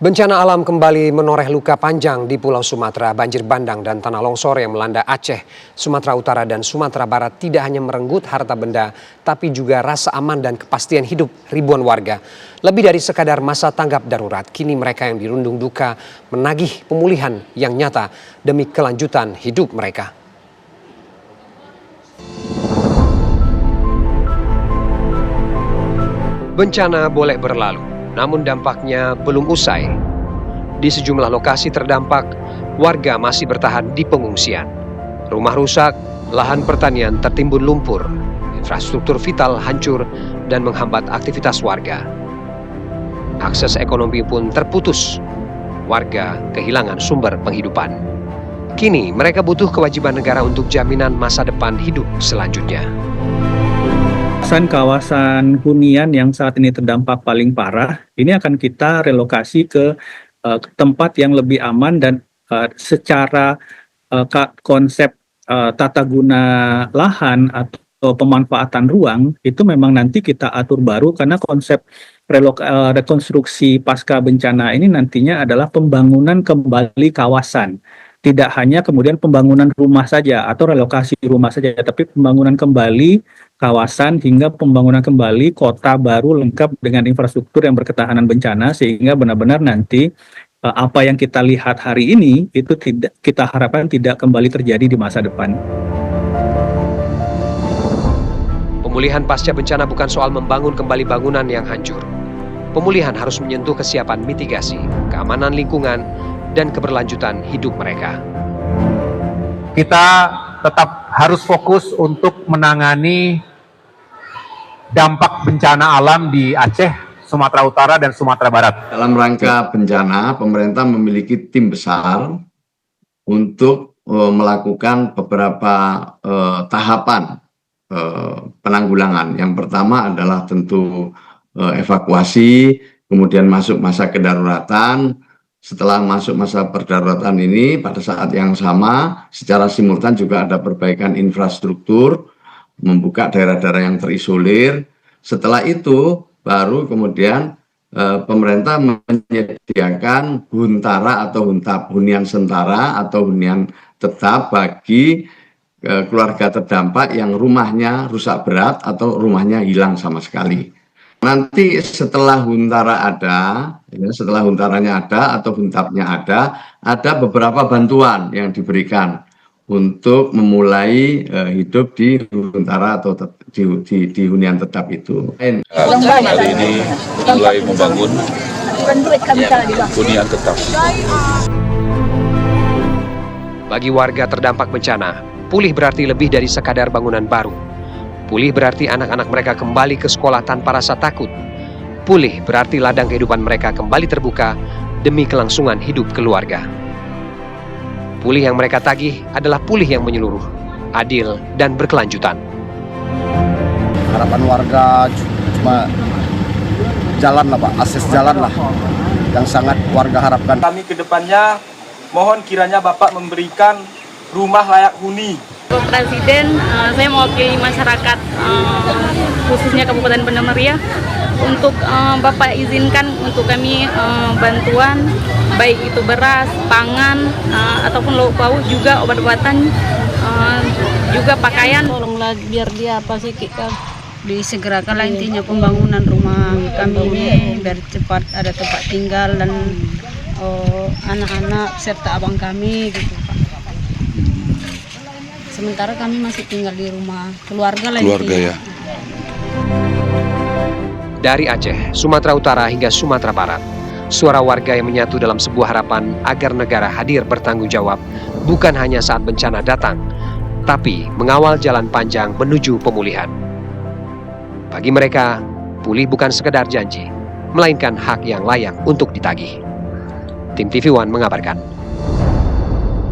Bencana alam kembali menoreh luka panjang di Pulau Sumatera. Banjir bandang dan tanah longsor yang melanda Aceh, Sumatera Utara, dan Sumatera Barat tidak hanya merenggut harta benda, tapi juga rasa aman dan kepastian hidup ribuan warga. Lebih dari sekadar masa tanggap darurat, kini mereka yang dirundung duka menagih pemulihan yang nyata demi kelanjutan hidup mereka. Bencana boleh berlalu, namun dampaknya belum usai. Di sejumlah lokasi terdampak, warga masih bertahan di pengungsian. Rumah rusak, lahan pertanian tertimbun lumpur, infrastruktur vital hancur dan menghambat aktivitas warga. Akses ekonomi pun terputus. Warga kehilangan sumber penghidupan. Kini mereka butuh kewajiban negara untuk jaminan masa depan hidup selanjutnya. Kawasan hunian yang saat ini terdampak paling parah, ini akan kita relokasi ke tempat yang lebih aman dan secara konsep tata guna lahan atau pemanfaatan ruang itu memang nanti kita atur baru karena konsep rekonstruksi pasca bencana ini nantinya adalah pembangunan kembali kawasan. Tidak hanya kemudian pembangunan rumah saja atau relokasi rumah saja, tapi pembangunan kembali kawasan hingga pembangunan kembali kota baru lengkap dengan infrastruktur yang berketahanan bencana sehingga benar-benar nanti apa yang kita lihat hari ini itu tidak kita harapkan tidak kembali terjadi di masa depan. Pemulihan pasca bencana bukan soal membangun kembali bangunan yang hancur. Pemulihan harus menyentuh kesiapan mitigasi, keamanan lingkungan, dan keberlanjutan hidup mereka. Kita tetap harus fokus untuk menangani dampak bencana alam di Aceh, Sumatera Utara, dan Sumatera Barat. Dalam rangka bencana, pemerintah memiliki tim besar untuk melakukan beberapa tahapan penanggulangan. Yang pertama adalah tentu evakuasi, kemudian masuk masa kedaruratan. Setelah masuk masa perdaruratan ini, pada saat yang sama, secara simultan juga ada perbaikan infrastruktur, membuka daerah-daerah yang terisolir. Setelah itu, baru kemudian pemerintah menyediakan huntara atau hunian sementara atau hunian tetap bagi keluarga terdampak yang rumahnya rusak berat atau rumahnya hilang sama sekali. Nanti setelah huntara ada, setelah huntaranya ada atau huntapnya ada beberapa bantuan yang diberikan untuk memulai hidup di huntara atau di hunian tetap itu. Hari ini mulai membangun hunian tetap. Bagi warga terdampak bencana, pulih berarti lebih dari sekadar bangunan baru. Pulih berarti anak-anak mereka kembali ke sekolah tanpa rasa takut. Pulih berarti ladang kehidupan mereka kembali terbuka demi kelangsungan hidup keluarga. Pulih yang mereka tagih adalah pulih yang menyeluruh, adil, dan berkelanjutan. Harapan warga cuma jalan lah Pak, akses jalan lah yang sangat warga harapkan. Kami ke depannya mohon kiranya Bapak memberikan rumah layak huni. Bapak Presiden, saya mewakili masyarakat khususnya Kabupaten Banda Meriah untuk Bapak izinkan untuk kami bantuan baik itu beras, pangan ataupun lauk pauk juga obat-obatan juga pakaian. Tolonglah biar dia pasti kita disegerakan lah intinya pembangunan rumah kami ini biar cepat ada tempat tinggal dan anak-anak serta abang kami gitu Pak. Sementara kami masih tinggal di rumah keluarga lah. Keluarga ya. Dari Aceh, Sumatera Utara hingga Sumatera Barat, suara warga yang menyatu dalam sebuah harapan agar negara hadir bertanggung jawab bukan hanya saat bencana datang, tapi mengawal jalan panjang menuju pemulihan. Bagi mereka, pulih bukan sekedar janji, melainkan hak yang layak untuk ditagih. Tim TV One mengabarkan.